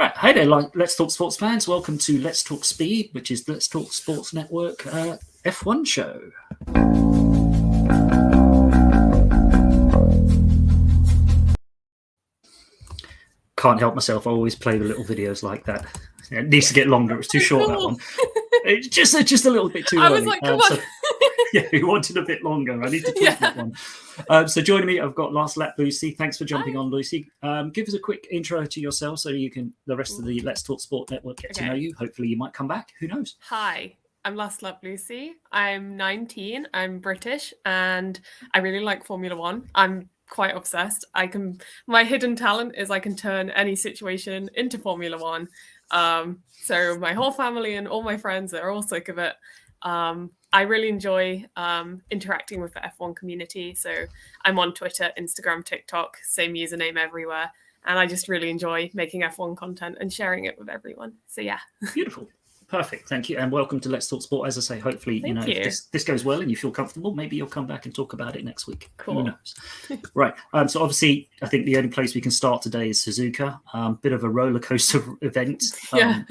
Right, hi there, Let's Talk Sports fans. Welcome to Let's Talk Speed, which is Let's Talk Sports Network F1 show. Can't help myself. I always play the little videos like that. It needs to get longer. It's too short, that one. It's just a little bit too early. I was like, come on. Yeah, we wanted a bit longer. I need to tweak that one. So joining me, I've got Last Lap Lucy. Thanks for jumping on, Lucy. Give us a quick intro to yourself so you can the rest of the Let's Talk Sport Network get to know you. Hopefully you might come back. Who knows? Hi, I'm Last Lap Lucy. I'm 19. I'm British, and I really like Formula One. I'm quite obsessed. My hidden talent is I can turn any situation into Formula One. So my whole family and all my friends are all sick of it. I really enjoy interacting with the F1 community. So I'm on Twitter, Instagram, TikTok, same username everywhere. And I just really enjoy making F1 content and sharing it with everyone. So yeah. Beautiful. Perfect. Thank you. And welcome to Let's Talk Sport. As I say, hopefully, if this goes well and you feel comfortable, maybe you'll come back and talk about it next week. Cool. Who knows? Right. So obviously, I think the only place we can start today is Suzuka. Bit of a roller coaster event. Yeah.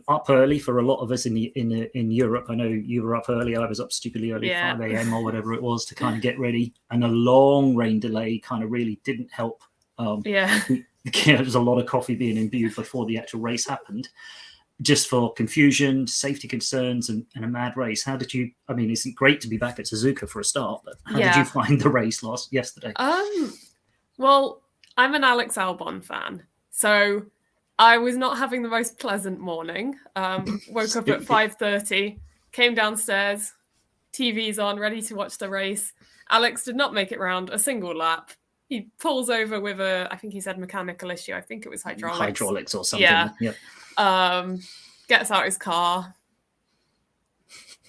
Up early for a lot of us in Europe. I know you were up early. I was up stupidly early, 5 a.m. or whatever it was, to kind of get ready. And a long rain delay kind of really didn't help. There was a lot of coffee being imbued before the actual race happened, just for confusion, safety concerns, and a mad race. How did you? I mean, it's great to be back at Suzuka for a start, but how did you find the race yesterday? Well, I'm an Alex Albon fan, so I was not having the most pleasant morning. Woke up at 5:30, came downstairs, TV's on, ready to watch the race. Alex did not make it round a single lap. He pulls over with I think he said mechanical issue. I think it was hydraulics. Hydraulics or something. Yeah. Yep. Gets out his car.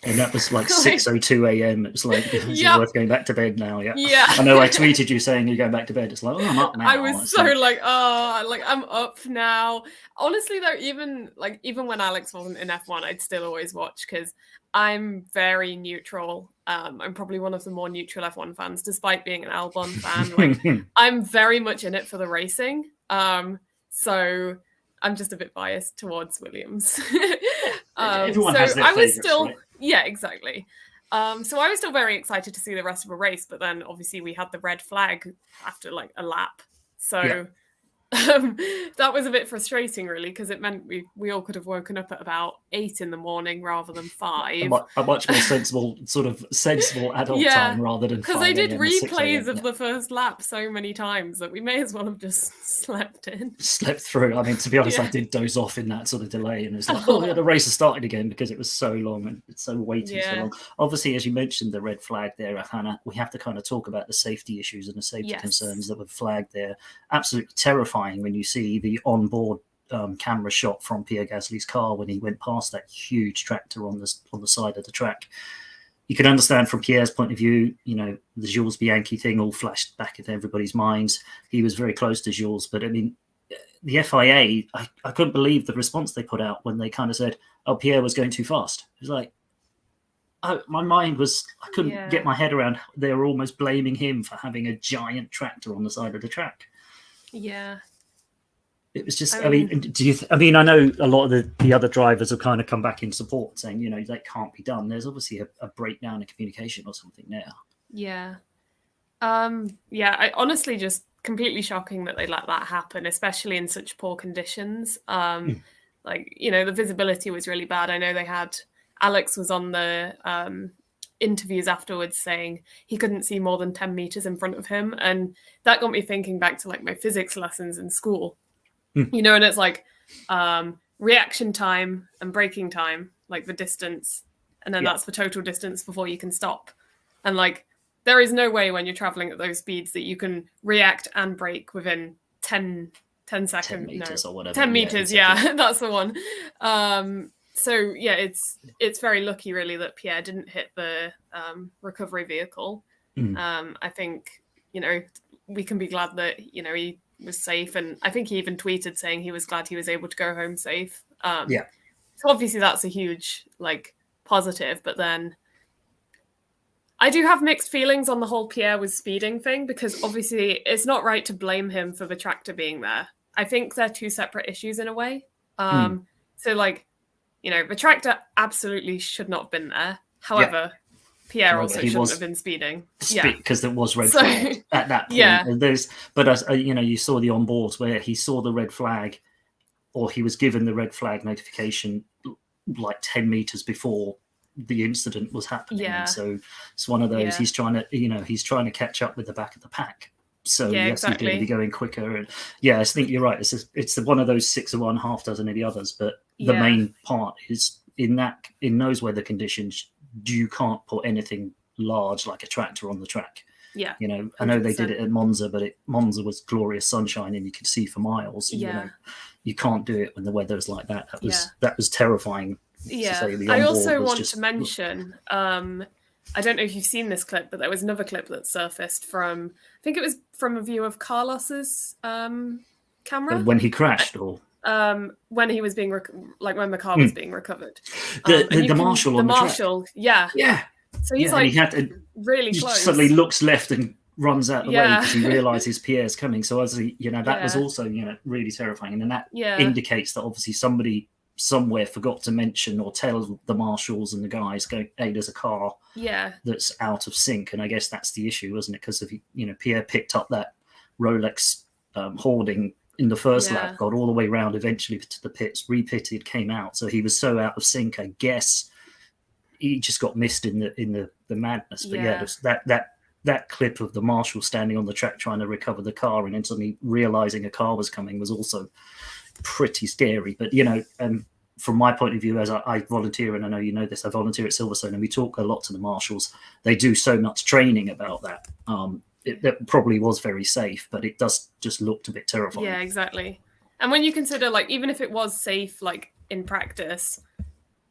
And that was like 6:02 a.m. It was like, it's worth going back to bed now. Yeah. I know I tweeted you saying you're going back to bed. It's like, I'm up now. I was I'm up now. Honestly, though, even when Alex wasn't in F1, I'd still always watch because I'm very neutral. I'm probably one of the more neutral F1 fans, despite being an Albon fan. I'm very much in it for the racing. So I'm just a bit biased towards Williams. Everyone has their favorites, right? Yeah, exactly. So I was still very excited to see the rest of the race, but then obviously we had the red flag after like a lap. So that was a bit frustrating, really, because it meant we all could have woken up at about 8 in the morning rather than 5. A much more sensible adult time rather than 5. Because they did replays of the first lap so many times that we may as well have just slept through. I mean, to be honest, I did doze off in that sort of delay, and it's like, the race has started again because it was so long and it's so waiting so long. Obviously, as you mentioned, the red flag there, Hannah, we have to kind of talk about the safety issues and the safety concerns that were flagged there. Absolutely terrifying when you see the onboard camera shot from Pierre Gasly's car when he went past that huge tractor on the side of the track. You can understand from Pierre's point of view, the Jules Bianchi thing all flashed back into everybody's minds. He was very close to Jules, but I mean, the FIA, I couldn't believe the response they put out when they kind of said, "Oh, Pierre was going too fast." It was like, my mind was, I couldn't get my head around. They were almost blaming him for having a giant tractor on the side of the track. Yeah. It was just, I know a lot of the other drivers have kind of come back in support saying, that can't be done. There's obviously a breakdown in communication or something there. Yeah. I honestly just completely shocking that they let that happen, especially in such poor conditions. The visibility was really bad. I know Alex was on the interviews afterwards saying he couldn't see more than 10 meters in front of him. And that got me thinking back to like my physics lessons in school. And it's like reaction time and braking time, like the distance, and then that's the total distance before you can stop. And like there is no way when you're traveling at those speeds that you can react and brake within 10 seconds. 10 meters or whatever. 10 meters, that's the one. So it's very lucky really that Pierre didn't hit the recovery vehicle. I think we can be glad that he was safe, and I think he even tweeted saying he was glad he was able to go home safe. So obviously that's a huge positive, but then I do have mixed feelings on the whole Pierre was speeding thing, because obviously it's not right to blame him for the tractor being there. I think they're two separate issues in a way. So like, you know, the tractor absolutely should not have been there. However, Pierre also shouldn't have been speeding. Because there was red flag at that point. Yeah. But as you know, you saw the on boards where he saw the red flag, or he was given the red flag notification like 10 meters before the incident was happening. Yeah. And so it's one of those. He's trying to catch up with the back of the pack. So yes, exactly. He's going to be going quicker. And I think you're right. It's one of those 6 of one, half dozen of the others. But the main part is in those weather conditions, you can't put anything large like a tractor on the track. Yeah. You know, I know 100%. They did it at Monza, but Monza was glorious sunshine and you could see for miles. And, you know, you can't do it when the weather is like that. That was terrifying. Yeah. I also want to mention, I don't know if you've seen this clip, but there was another clip that surfaced from, I think it was from a view of Carlos's camera. When he crashed, or when he was being when the car was being recovered. The marshal on the track. Yeah. So he's he had to, really close. Suddenly looks left and runs out the way because he realizes Pierre's coming. So obviously, you know, that was also, you know, really terrifying. And that indicates that obviously somebody somewhere forgot to mention or tell the marshals and the guys, go, hey, there's a car that's out of sync. And I guess that's the issue, isn't it? Because Pierre picked up that Rolex hoarding in the first lap, got all the way around eventually to the pits, repitted, came out. So he was so out of sync, I guess he just got missed in the madness. But that clip of the marshal standing on the track trying to recover the car and then suddenly realizing a car was coming was also pretty scary. But you know, from my point of view, as I volunteer, and I know you know this, I volunteer at Silverstone, and we talk a lot to the marshals. They do so much training about that. It probably was very safe, but it does just looked a bit terrifying. Yeah, exactly. And when you consider, like, even if it was safe, like in practice,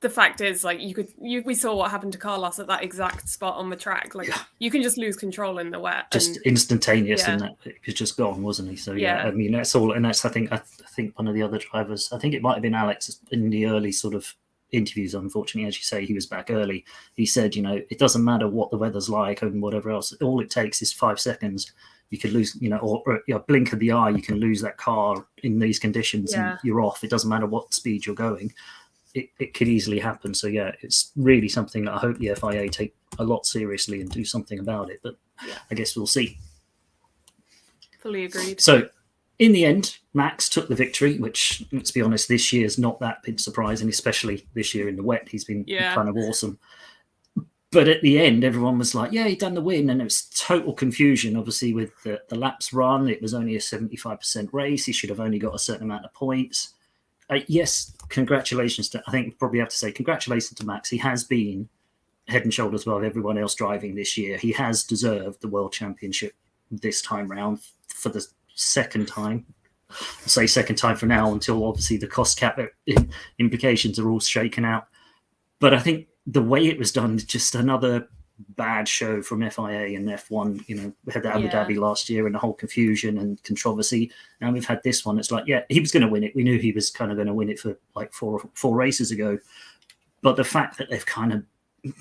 the fact is, like, we saw what happened to Carlos at that exact spot on the track. Like, you can just lose control in the wet. Just instantaneous, and that it was just gone, wasn't he? So I mean, that's all. And that's I think one of the other drivers. I think it might have been Alex in the early sort of interviews. Unfortunately, as you say, he was back early. He said, you know, it doesn't matter what the weather's like and whatever else. All it takes is 5 seconds. You could lose, you know, or a blink of the eye, you can lose that car in these conditions, and you're off. It doesn't matter what speed you're going. It could easily happen. So it's really something that I hope the FIA take a lot seriously and do something about it. But I guess we'll see. Fully agreed. So in the end, Max took the victory, which, let's be honest, this year's not that been surprising, especially this year in the wet. He's been kind of awesome. But at the end, everyone was like, he done the win. And it was total confusion, obviously, with the laps run. It was only a 75% race. He should have only got a certain amount of points. Yes, congratulations I think we probably have to say congratulations to Max. He has been head and shoulders above everyone else driving this year. He has deserved the World Championship this time round for the second time. I'll say second time for now until obviously the cost cap implications are all shaken out. But I think the way it was done is just another bad show from FIA and F1. You know, we had the Abu Dhabi last year and the whole confusion and controversy. Now we've had this one. It's like, he was going to win it. We knew he was kind of going to win it for like four races ago. But the fact that they've kind of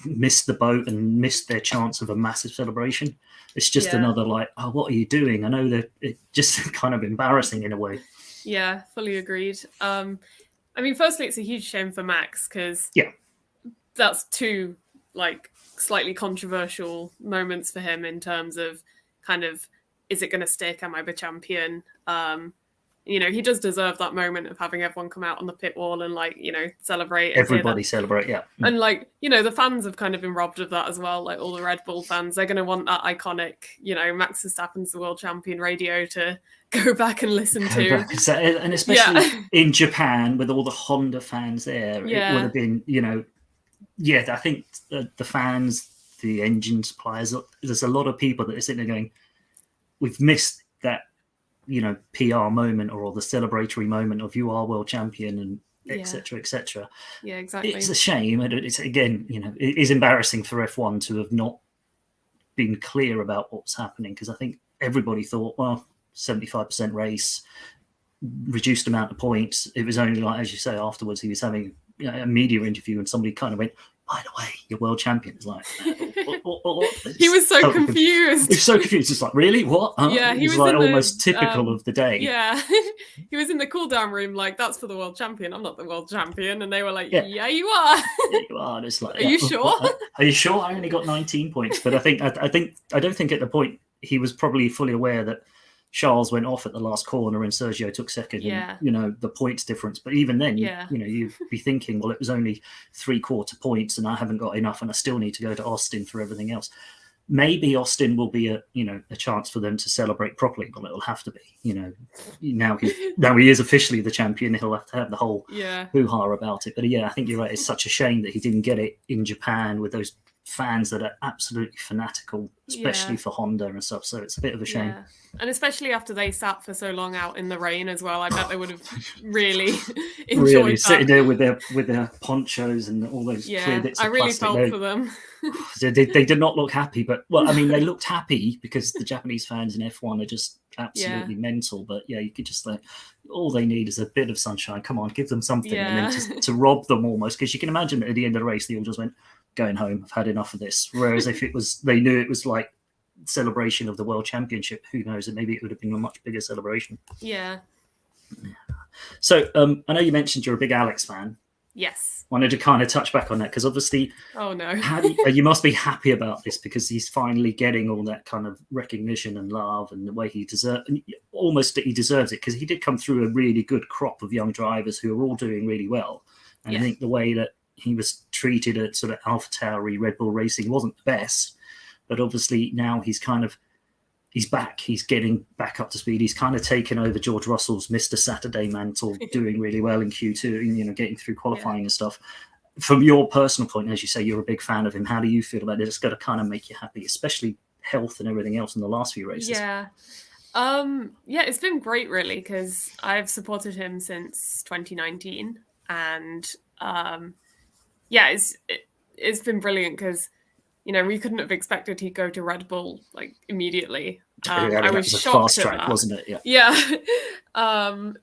missed the boat and missed their chance of a massive celebration, it's just another like, oh, what are you doing? I know that it's just kind of embarrassing in a way. Yeah, fully agreed. I mean, firstly, it's a huge shame for Max because that's two like slightly controversial moments for him in terms of kind of, is it going to stick? Am I the champion? You know, he does deserve that moment of having everyone come out on the pit wall and like, you know, celebrate. Everybody celebrate, And like, you know, the fans have kind of been robbed of that as well. Like all the Red Bull fans, they're going to want that iconic, you know, Max Verstappen's the world champion radio to go back and listen to. And especially in Japan with all the Honda fans there, it would have been, you know, I think the fans, the engine suppliers, there's a lot of people that are sitting there going, we've missed that, you know, PR moment or the celebratory moment of you are world champion and et cetera. Yeah, exactly. It's a shame. It's, again, you know, it is embarrassing for F1 to have not been clear about what's happening, because I think everybody thought, well, 75% race, reduced amount of points. It was only like, as you say, afterwards he was having a media interview and somebody kind of went, by the way, you're world champion. It's like, what? He was so confused. He was so confused. It's like, really? What? Huh? Yeah, he was like in almost typical of the day. Yeah, he was in the cool down room like, that's for the world champion. I'm not the world champion. And they were like, yeah you are. Yeah, you are. And it's like, are you sure? Are you sure? I only got 19 points. But I don't think at the point he was probably fully aware that Charles went off at the last corner and Sergio took second. Yeah. And, the points difference. But even then, yeah. You'd be thinking, well, it was only 3/4 points and I haven't got enough and I still need to go to Austin for everything else. Maybe Austin will be a chance for them to celebrate properly, but it'll have to be, now he is officially the champion. He'll have to have the whole hoo-ha about it. But yeah, I think you're right. It's such a shame that he didn't get it in Japan with those fans that are absolutely fanatical, especially for Honda and stuff. So it's a bit of a shame. Yeah. And especially after they sat for so long out in the rain as well, I bet they would have really enjoyed that. Sitting there with their ponchos and all those clear bits of plastic. I really felt for them. They did not look happy, but they looked happy because the Japanese fans in F1 are just absolutely mental. But you could just all they need is a bit of sunshine. Come on, give them something, and then just to rob them almost, because you can imagine that at the end of the race they all just went, going home, I've had enough of this. Whereas if they knew it was like celebration of the world championship, who knows, and maybe it would have been a much bigger celebration. So I know you mentioned you're a big Alex fan. Yes. Wanted to kind of touch back on that because obviously, oh no, you must be happy about this because he's finally getting all that kind of recognition and love and the way he deserves, and almost that he deserves it, because he did come through a really good crop of young drivers who are all doing really well. And I think the way that he was treated at sort of AlphaTauri, Red Bull Racing wasn't the best, but obviously now he's back. He's getting back up to speed. He's kind of taken over George Russell's Mr. Saturday mantle, doing really well in Q2, getting through qualifying and stuff. From your personal point, as you say, you're a big fan of him. How do you feel about it? It's got to kind of make you happy, especially health and everything else in the last few races. It's been great, really, because I've supported him since 2019, and it's been brilliant because we couldn't have expected he'd go to Red Bull like immediately. I was shocked fast track, wasn't it? And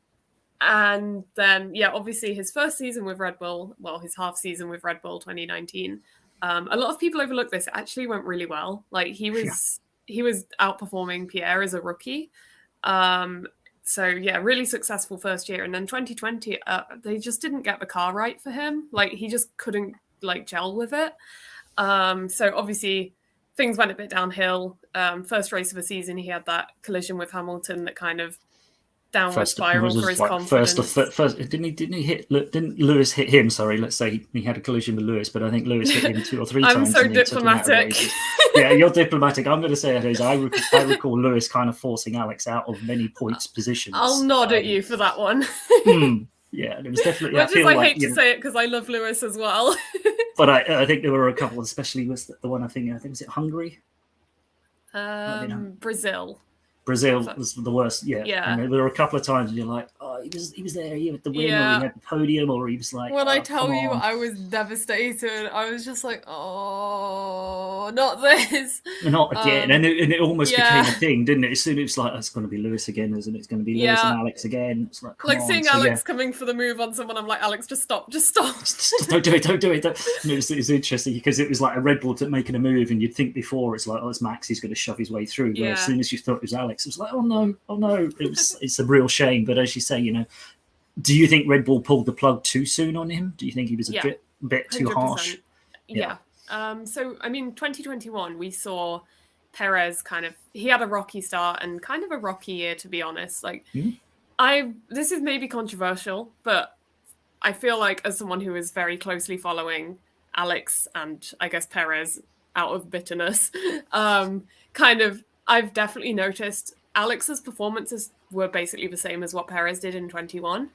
then obviously his first season with Red Bull, his half season with Red Bull 2019. A lot of people overlook this. It actually went really well. Like he was outperforming Pierre as a rookie. Really successful first year. And then 2020, they just didn't get the car right for him. Like he just couldn't gel with it. So obviously things went a bit downhill. First race of the season, he had that collision with Hamilton that kind of downward spiral for his confidence. Didn't Lewis hit him? Sorry, let's say he had a collision with Lewis, but I think Lewis hit him 2 or 3 times. I'm so diplomatic. Yeah, you're diplomatic. I'm going to say it is. I recall Lewis kind of forcing Alex out of many points positions. I'll nod at you for that one. Yeah, it was definitely. I hate to say it because I love Lewis as well. But I think there were a couple, especially was the one I think was it Hungary? Brazil. Brazil was the worst. Yeah. And there were a couple of times and you're like, oh, he was there, he had the win, or he had the podium, or he was like. When I tell you, I was devastated. I was just like, oh, not this. Not again. And it almost became a thing, didn't it? As soon as it was like, oh, it's going to be Lewis again, isn't it? It's going to be Lewis and Alex again. It's like, come on. Seeing Alex coming for the move on someone, I'm like, Alex, just stop. Just don't do it. And it was interesting because it was like a Red Bull making a move, and you'd think before it's like, oh, it's Max, he's going to shove his way through. But as soon as you thought it was Alex, it was like, oh no. It's a real shame. But as you say, do you think Red Bull pulled the plug too soon on him? Do you think he was a bit too 100%. Harsh? Yeah. So, I mean, 2021, we saw Perez he had a rocky start and kind of a rocky year, to be honest. This is maybe controversial, but I feel like as someone who is very closely following Alex and I guess Perez out of bitterness, I've definitely noticed Alex's performances were basically the same as what Perez did in 21.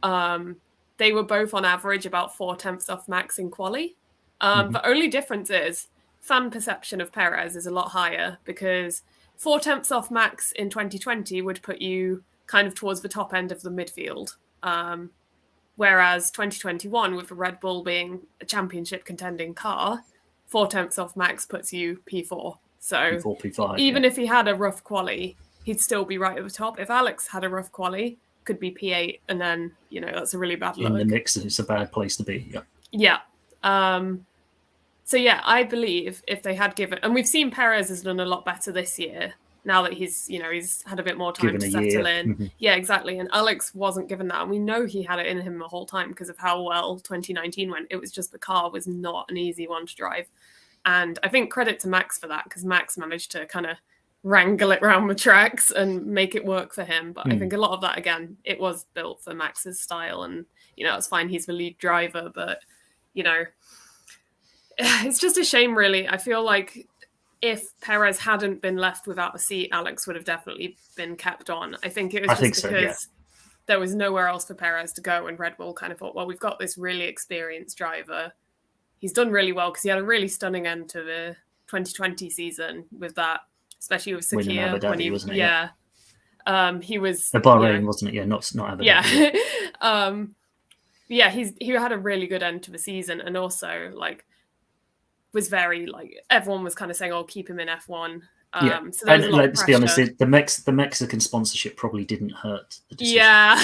They were both on average about 0.4 off Max in quali. The only difference is fan perception of Perez is a lot higher because 0.4 off Max in 2020 would put you kind of towards the top end of the midfield. Whereas 2021, with the Red Bull being a championship contending car, 0.4 off Max puts you P4. So P4, P5, even if he had a rough quali, he'd still be right at the top. If Alex had a rough quali, could be P8, and then that's a really bad look. In the mix, it's a bad place to be. Yeah. So yeah, I believe if they had given, and we've seen Perez has done a lot better this year now that he's had a bit more time Given to a settle year. in. Yeah, exactly. And Alex wasn't given that, and we know he had it in him the whole time because of how well 2019 went. It was just the car was not an easy one to drive, and I think credit to Max for that, because Max managed to kind of wrangle it around the tracks and make it work for him. But I think a lot of that, again, it was built for Max's style, and it's fine, he's the lead driver, but it's just a shame, really. I feel like if Perez hadn't been left without a seat, Alex would have definitely been kept on. I think it was just because there was nowhere else for Perez to go, and Red Bull kind of thought, well, we've got this really experienced driver. He's done really well because he had a really stunning end to the 2020 season with that, especially with Sakhir. When he wasn't it? He was Bahrain, wasn't it? Yeah, not Abu Dhabi. Yeah. He had a really good end to the season, and also was very everyone was kind of saying, "Oh, keep him in F1." So and let's be honest, the Mexican sponsorship probably didn't hurt the decision. Yeah,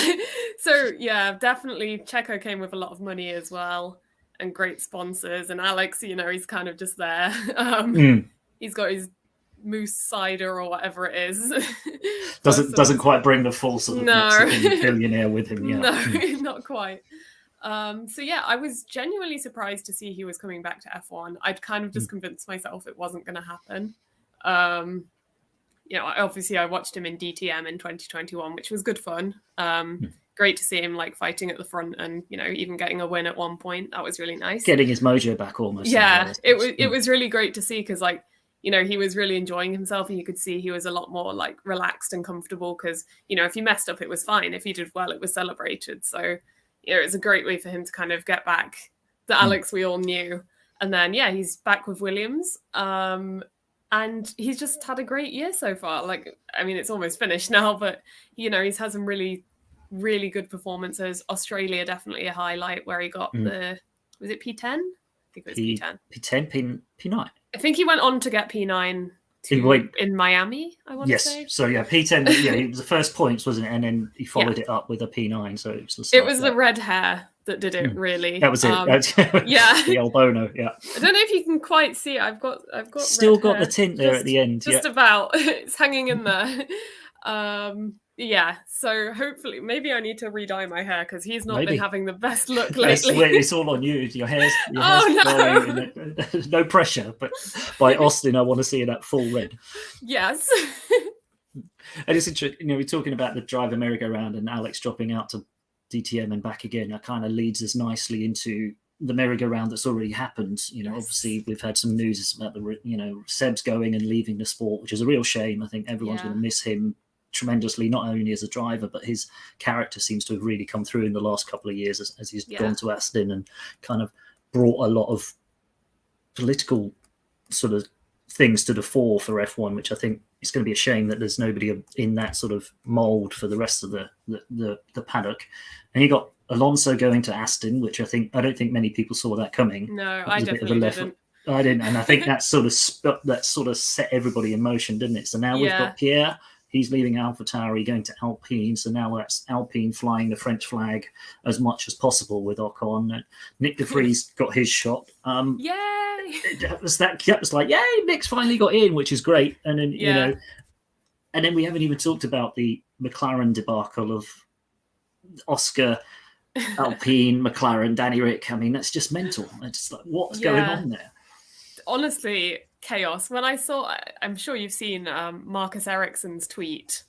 so yeah, definitely Checo came with a lot of money as well and great sponsors. And Alex, he's kind of just there. He's got his moose cider or whatever it is. doesn't quite bring the full sort of Mexican billionaire with him. Yeah. No, not quite. So yeah, I was genuinely surprised to see he was coming back to F1. I'd kind of just convinced myself it wasn't going to happen. Obviously I watched him in DTM in 2021, which was good fun. Great to see him fighting at the front and even getting a win at one point. That was really nice. Getting his mojo back almost. Yeah, it was really great to see, because he was really enjoying himself, and you could see he was a lot more relaxed and comfortable, because if he messed up, it was fine. If he did well, it was celebrated. So it's a great way for him to kind of get back the Alex we all knew. And then, he's back with Williams. And he's just had a great year so far. It's almost finished now, but, he's had some really, really good performances. Australia, definitely a highlight, where he got was it P10? I think it was P10. P10, P9. I think he went on to get P9 in Miami, I want to say. Yes, so P10, it was the first points, wasn't it? And then he followed it up with a P9. So it was the red hair that did it, really. That was it. The El Bono, yeah. I don't know if you can quite see it. I've got still got the tint there at the end. Just about. It's hanging in there. So hopefully, maybe I need to re-dye my hair, because he's not been having the best look lately. It's all on you. Your hair's no. No pressure, but by Austin, I want to see it at full red. Yes. And it's interesting, we're talking about the Drive merry-go-round and Alex dropping out to DTM and back again. That kind of leads us nicely into the merry-go-round that's already happened. Obviously we've had some news about the Seb's going and leaving the sport, which is a real shame. I think everyone's going to miss him tremendously, not only as a driver, but his character seems to have really come through in the last couple of years as he's gone to Aston and kind of brought a lot of political sort of things to the fore for F1, which I think it's going to be a shame that there's nobody in that sort of mold for the rest of the paddock. And you got Alonso going to Aston, which I don't think many people saw that coming. No, I definitely didn't. I didn't, and I think that sort of set everybody in motion, didn't it? So now we've got Pierre. He's leaving AlphaTauri, going to Alpine. So now that's Alpine flying the French flag as much as possible with Ocon. Nick De Vries got his shot. Yay! That was like, yay! Nick's finally got in, which is great. And then and then we haven't even talked about the McLaren debacle of Oscar, Alpine, McLaren, Danny Rick. I mean, that's just mental. It's like, what's going on there? Honestly, chaos. When I saw, I'm sure you've seen Marcus Ericsson's tweet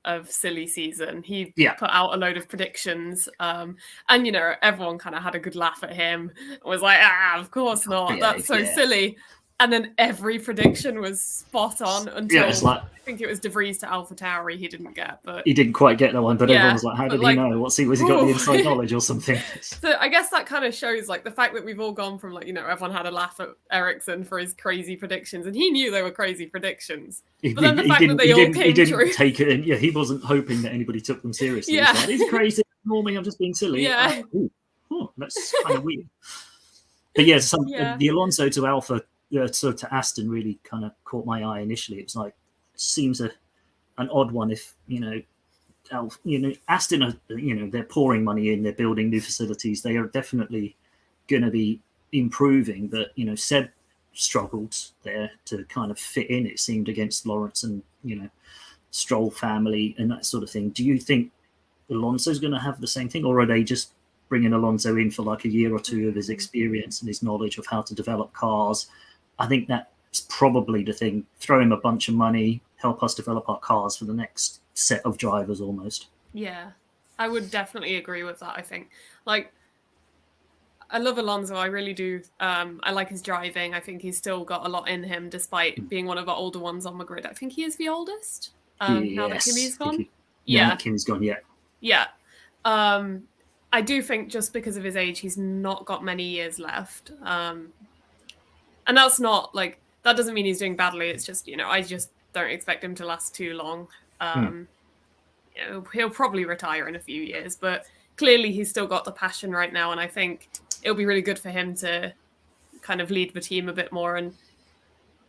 of silly season. He put out a load of predictions, and everyone kind of had a good laugh at him. Was like, of course not. That's so silly. And then every prediction was spot on until I think it was De Vries to AlphaTauri he didn't get. But he didn't quite get that one. But everyone was like, how did he know? Was he got the inside knowledge or something? So I guess that kind of shows the fact that we've all gone from everyone had a laugh at Ericsson for his crazy predictions, and he knew they were crazy predictions. But then the fact that they all came true. He didn't take it in. Yeah, he wasn't hoping that anybody took them seriously. Yeah. He's like, crazy. Ignore me, I'm just being silly. Yeah. That's kind of weird. But the Alonso to Alpha to Aston really kind of caught my eye initially. It was like, seems an odd one if Aston are they're pouring money in, they're building new facilities, they are definitely going to be improving, but Seb struggled there to kind of fit in, it seemed, against Lawrence and Stroll family and that sort of thing. Do you think Alonso's going to have the same thing, or are they just bringing Alonso in for like a year or two of his experience and his knowledge of how to develop cars? I think that's probably the thing. Throw him a bunch of money, help us develop our cars for the next set of drivers almost. Yeah, I would definitely agree with that. I think, like, I love Alonso. I really do. I like his driving. I think he's still got a lot in him, despite being one of the older ones on the grid. I think he is the oldest. Now that Kimi's gone. Now that Kimi's gone, yeah. Yeah. I do think just because of his age, he's not got many years left. And that's not like, that doesn't mean he's doing badly. It's just, I just don't expect him to last too long. He'll probably retire in a few years, but clearly he's still got the passion right now. And I think it'll be really good for him to kind of lead the team a bit more and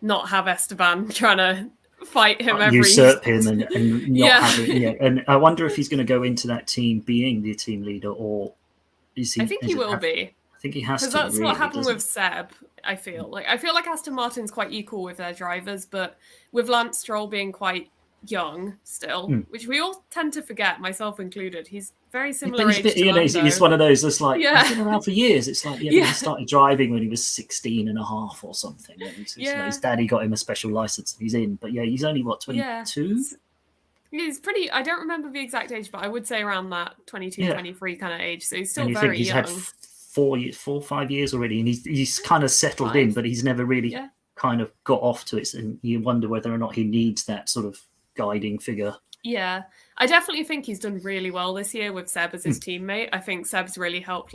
not have Esteban trying to fight him usurp him and not have it. Yeah. And I wonder if he's going to go into that team being the team leader, or is he? I think he will be. I think he has to. Because that's what happened with Seb. I feel like Aston Martin's quite equal with their drivers, but with Lance Stroll being quite young still, which we all tend to forget, myself included. He's very similar age to Lando. He's one of those that's like, he's been around for years. It's like, he started driving when he was 16 and a half or something. His daddy got him a special license and he's in. But he's only, 22? He's pretty, I don't remember the exact age, but I would say around that 22, 23 kind of age. So he's still very young. He's had 4 or 5 years already, and he's kind of settled in, but he's never really kind of got off to it. And you wonder whether or not he needs that sort of guiding figure. Yeah, I definitely think he's done really well this year with Seb as his teammate. I think Seb's really helped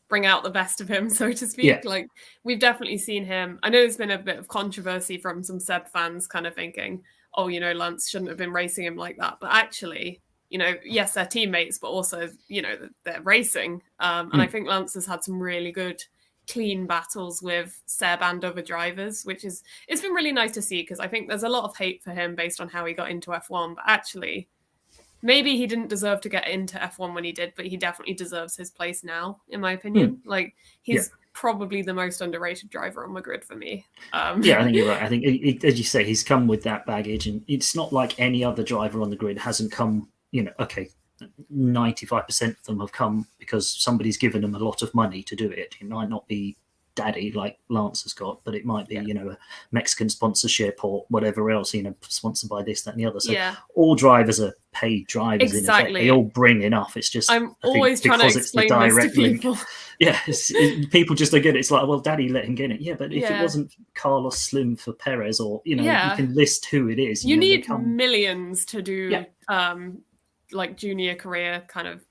bring out the best of him, so to speak. Like, we've definitely seen him. I know there's been a bit of controversy from some Seb fans kind of thinking, oh, Lance shouldn't have been racing him like that. But actually, yes, they're teammates, but also, they're racing. And I think Lance has had some really good clean battles with Seb and other drivers, it's been really nice to see, because I think there's a lot of hate for him based on how he got into F1, but actually maybe he didn't deserve to get into F1 when he did, but he definitely deserves his place now, in my opinion. He's probably the most underrated driver on the grid for me. I think you're right. I think, as you say, he's come with that baggage, and it's not like any other driver on the grid hasn't come, 95% of them have come because somebody's given them a lot of money to do it. It might not be daddy like Lance has got, but it might be, a Mexican sponsorship or whatever else, sponsored by this, that, and the other. So all drivers are paid drivers. Exactly. In effect. They all bring enough. It's just, I'm always trying to explain this to people. People just don't get it. It's like, well, daddy let him get it. Yeah, but if it wasn't Carlos Slim for Perez, or, you can list who it is. You need millions to do junior career kind of,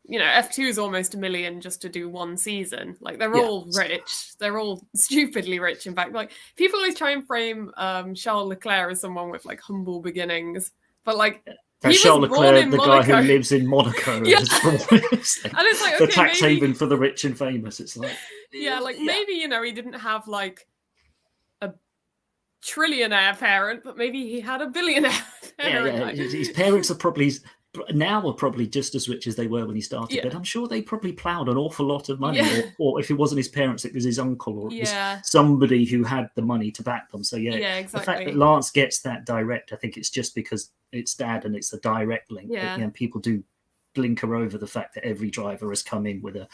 F2 is almost $1 million just to do one season. They're all rich. They're all stupidly rich. In fact, people always try and frame Charles Leclerc as someone with humble beginnings, but he Charles was born Leclerc, in the Monaco. guy who lives in Monaco, and it's it's the tax haven for the rich and famous. It's maybe he didn't have a trillionaire parent, but maybe he had a billionaire parent. His parents are probably just as rich as they were when he started, but I'm sure they probably ploughed an awful lot of money, or if it wasn't his parents, it was his uncle, or it was somebody who had the money to back them. So exactly. The fact that Lance gets that direct, I think it's just because it's dad and it's a direct link. But, people do blinker over the fact that every driver has come in with a,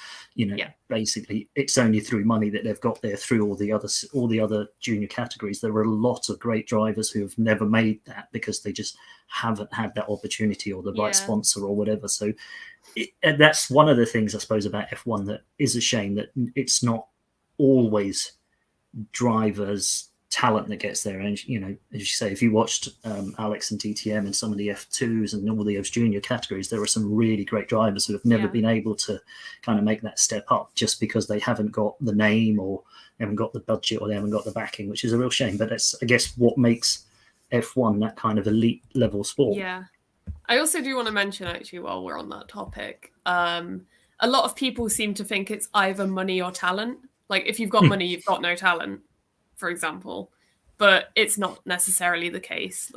basically it's only through money that they've got there through all the other junior categories. There are a lot of great drivers who have never made that because they just haven't had that opportunity or the right sponsor or whatever. So that's one of the things, I suppose, about F1 that is a shame, that it's not always drivers' talent that gets there. And, as you say, if you watched Alex and DTM and some of the F2s and all those junior categories, there are some really great drivers who have never been able to kind of make that step up just because they haven't got the name, or they haven't got the budget, or they haven't got the backing, which is a real shame. But that's, I guess, what makes F1 that kind of elite level sport. Yeah. I also do want to mention, actually, while we're on that topic, a lot of people seem to think it's either money or talent. If you've got money, you've got no talent, for example, but it's not necessarily the case.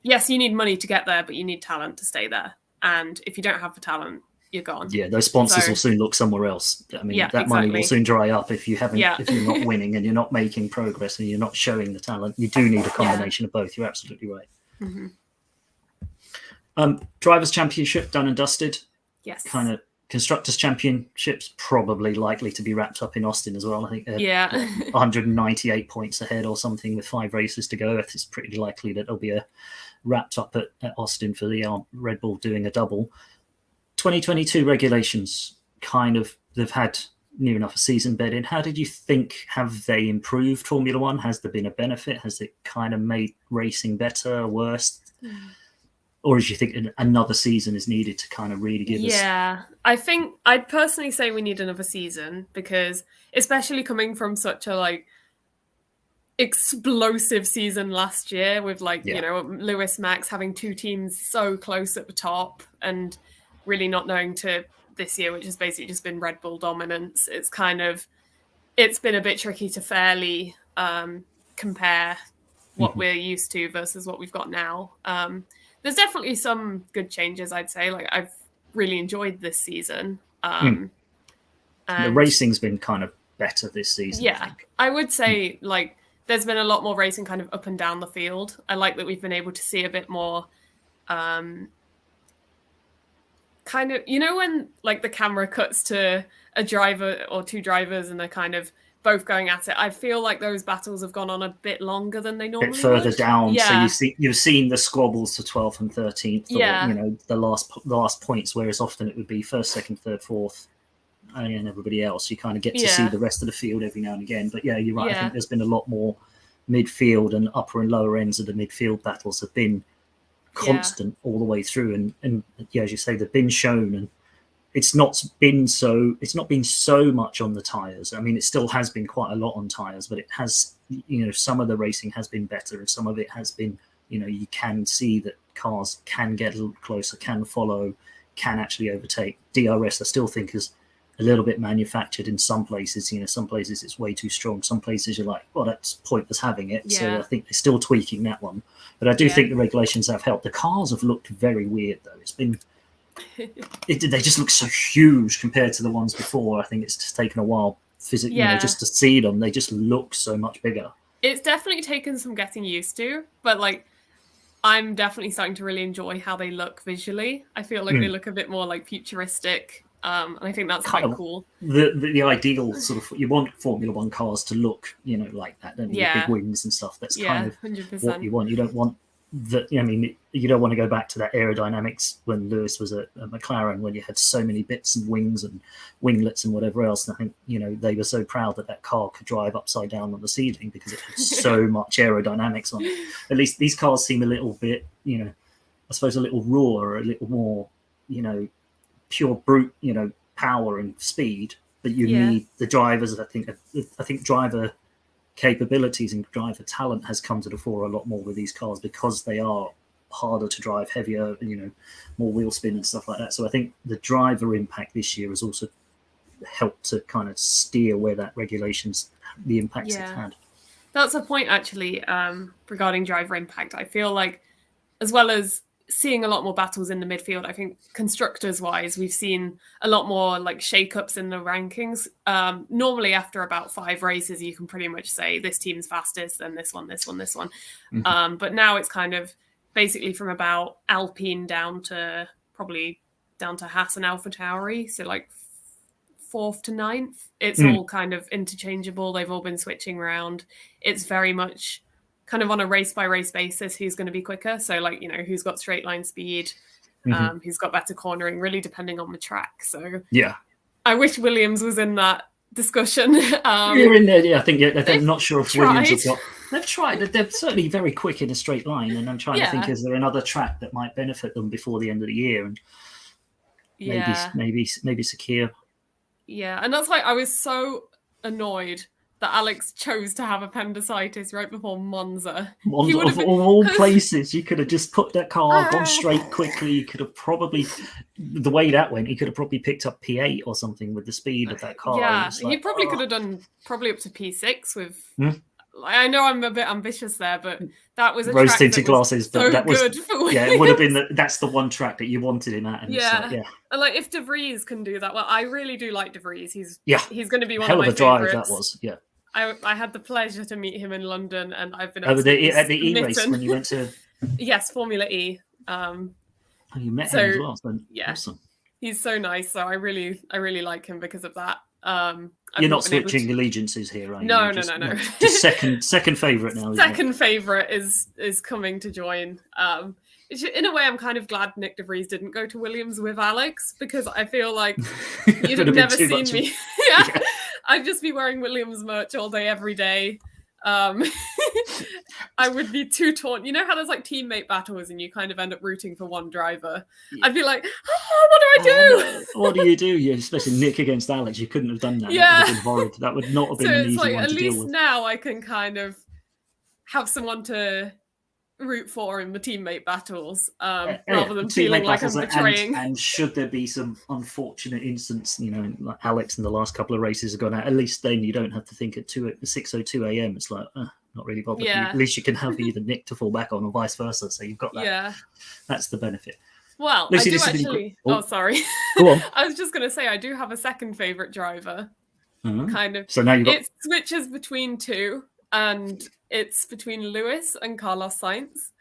Yes, you need money to get there, but you need talent to stay there. And if you don't have the talent, you're gone. Yeah, those sponsors will soon look somewhere else. I mean, that money will soon dry up if you haven't, if you're not winning and you're not making progress and you're not showing the talent. You do need a combination of both. You're absolutely right. Drivers' Championship done and dusted. Yes. Kind of Constructors' Championships probably likely to be wrapped up in Austin as well. I think 198 points ahead or something with 5 races to go. It's pretty likely that there'll be a wrapped up at Austin for the Red Bull doing a double. 2022 regulations they've had near enough a season bed in. How did you think, have they improved Formula One? Has there been a benefit? Has it kind of made racing better or worse? Or do you think another season is needed to kind of really give us... Yeah, I think I'd personally say we need another season, because especially coming from such a explosive season last year with Lewis, Max having 2 teams so close at the top and really not knowing to this year, which has basically just been Red Bull dominance. It's been a bit tricky to fairly compare what we're used to versus what we've got now. There's definitely some good changes, I'd say. I've really enjoyed this season. And the racing's been kind of better this season. Yeah, I would say there's been a lot more racing kind of up and down the field. I like that we've been able to see a bit more kind of, when the camera cuts to a driver or 2 drivers and they're kind of both going at it. I feel like those battles have gone on a bit longer than they normally would. A bit further down. Yeah. So you've seen the squabbles to 12th and 13th, or, the last points, whereas often it would be 1st, 2nd, 3rd, 4th, and everybody else. You kind of get to see the rest of the field every now and again. But yeah, you're right. I think there's been a lot more midfield, and upper and lower ends of the midfield battles have been constant all the way through. And as you say, they've been shown, and it's not been so much on the tyres. I mean, it still has been quite a lot on tyres, but it has, some of the racing has been better, and some of it has been, you can see that cars can get a little closer, can follow, can actually overtake. DRS, I still think, is a little bit manufactured in some places. Some places it's way too strong. Some places you're like, well, that's pointless having it. Yeah. So I think they're still tweaking that one. But I do think the regulations have helped. The cars have looked very weird, though. It's been... they just look so huge compared to the ones before. I think it's just taken a while physically, just to see them. They just look so much bigger. It's definitely taken some getting used to, but I'm definitely starting to really enjoy how they look visually. I feel like they look a bit more futuristic, and I think that's quite cool. The ideal sort of, you want Formula One cars to look like that, don't you? Big wings and stuff. That's kind of 100%. what you want. You don't want you don't want to go back to that aerodynamics when Lewis was at McLaren, when you had so many bits and wings and winglets and whatever else. And I think, they were so proud that car could drive upside down on the ceiling because it had so much aerodynamics on it. At least these cars seem a little bit, I suppose a little raw, or a little more, pure brute, power and speed. But you need the drivers. I think driver capabilities and driver talent has come to the fore a lot more with these cars, because they are harder to drive, heavier, more wheel spin and stuff like that. So I think the driver impact this year has also helped to kind of steer where that regulations, the impacts it's had. That's a point actually, regarding driver impact. I feel like, as well as seeing a lot more battles in the midfield, I think constructors wise, we've seen a lot more shake-ups in the rankings. Normally after about 5 races, you can pretty much say this team's fastest, then this one. Mm-hmm. But now it's kind of basically from about Alpine down to Haas and AlphaTauri. So 4th to 9th, it's all kind of interchangeable. They've all been switching around. It's very much kind of on a race by race basis who's going to be quicker. So who's got straight line speed, who's got better cornering, really depending on the track. So I wish Williams was in that discussion. You're in there. I think they're not sure if Williams have got. They've tried. They're certainly very quick in a straight line, and I'm trying to think: is there another track that might benefit them before the end of the year? And maybe Sakir. Yeah, and that's why I was so annoyed that Alex chose to have appendicitis right before Monza. Of all places, you could have just put that car, gone straight quickly. You could have probably, the way that went, he could have probably picked up P8 or something with the speed of that car. Yeah, he probably could have done probably up to P6 with I know I'm a bit ambitious there, but that was a rose track tinted that was glasses, so but that was good for yeah, it would have been that's the one track that you wanted him at, and it's like, yeah, and like if De Vries can do that, well, I really do like De Vries. He's going to be one hell of my of a drive favorites. that was. Yeah, I had the pleasure to meet him in London, and I've been at the E race smitten. when you went to yes, Formula E. Oh, you met him as well. So yeah, awesome. He's so nice. So I really like him because of that. You're not switching allegiances here, are you? No. Just second favorite now. Second favorite is coming to join. In a way, I'm kind of glad Nick De Vries didn't go to Williams with Alex, because I feel like you'd have never seen me. yeah. I'd just be wearing Williams merch all day, every day. I would be too torn. You know how there's like teammate battles and you kind of end up rooting for one driver? Yeah. I'd be like, what do I do? No. What do you do? Yeah, especially Nick against Alex. You couldn't have done that. Yeah. That would have been horrid. That would not have been an easy one to deal with. At least now I can kind of have someone to root for in the teammate battles, rather than feeling like I'm betraying. And should there be some unfortunate instance, like Alex in the last couple of races have gone out, at least then you don't have to think at 6:02 a.m. It's like, not really bothered. Yeah. At least you can have either Nick to fall back on or vice versa. So you've got that. Yeah. That's the benefit. Well, Lucy, I do actually... Oh, sorry. Go on. I was just going to say, I do have a second favourite driver. Kind of. So now you've got... It switches between two, and it's between Lewis and Carlos Sainz.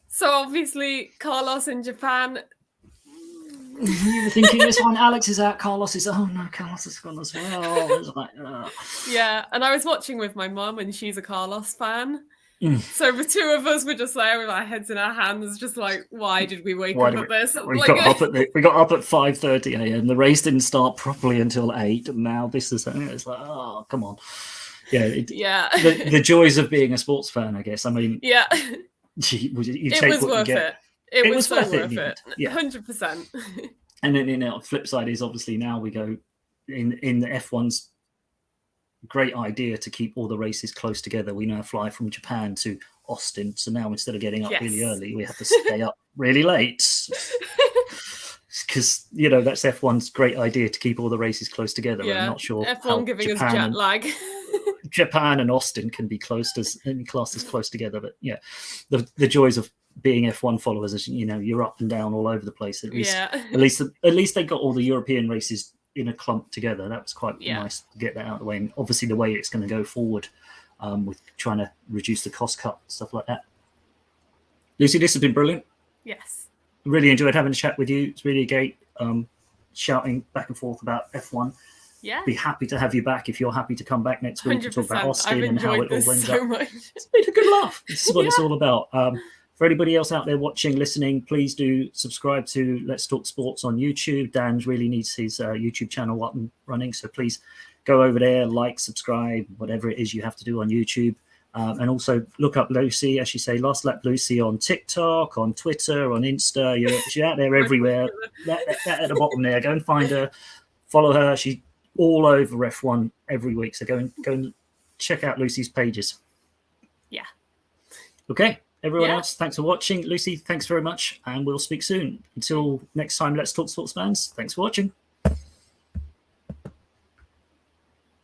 So obviously, Carlos in Japan... You were thinking this one, Alex is out, Carlos is, oh no, Carlos has gone as well. It's like, yeah, and I was watching with my mum, and she's a Carlos fan. So the two of us were just there with our heads in our hands, just like, why did we wake up at this? We got up at 5:30 a.m. The race didn't start properly until 8, and now this is it's like, oh, come on. Yeah, the joys of being a sports fan, I guess. I mean, yeah, it was worth it. It was so worth it. Yeah. 100%. And then the flip side is obviously now we go in the F1's great idea to keep all the races close together. We now fly from Japan to Austin. So now instead of getting up really early, we have to stay up really late. Because, that's F1's great idea to keep all the races close together. Yeah. I'm not sure F1 giving us jet lag. Japan and Austin can be classed as close together. But yeah, the joys of being F1 followers is, you're up and down all over the place. At least they got all the European races in a clump together. That was quite nice to get that out of the way. And obviously the way it's going to go forward with trying to reduce the cost cut, stuff like that. Lucy, this has been brilliant. Yes. Really enjoyed having a chat with you. It's really great shouting back and forth about F1. Yeah. Be happy to have you back if you're happy to come back next week to talk about Austin and how it all ends up. It's been a good laugh. This is what it's all about. For anybody else out there watching, listening, please do subscribe to Let's Talk Sports on YouTube. Dan really needs his YouTube channel up and running, so please go over there, like, subscribe, whatever it is you have to do on YouTube. And also look up Lucy, as you say, Last Lap Lucy on TikTok, on Twitter, on Insta. She's out there everywhere. That at the bottom there. Go and find her, follow her. She's all over F1 every week. So go and check out Lucy's pages. Yeah. Okay. Everyone else, thanks for watching. Lucy, thanks very much. And we'll speak soon. Until next time, Let's Talk Sports fans. Thanks for watching.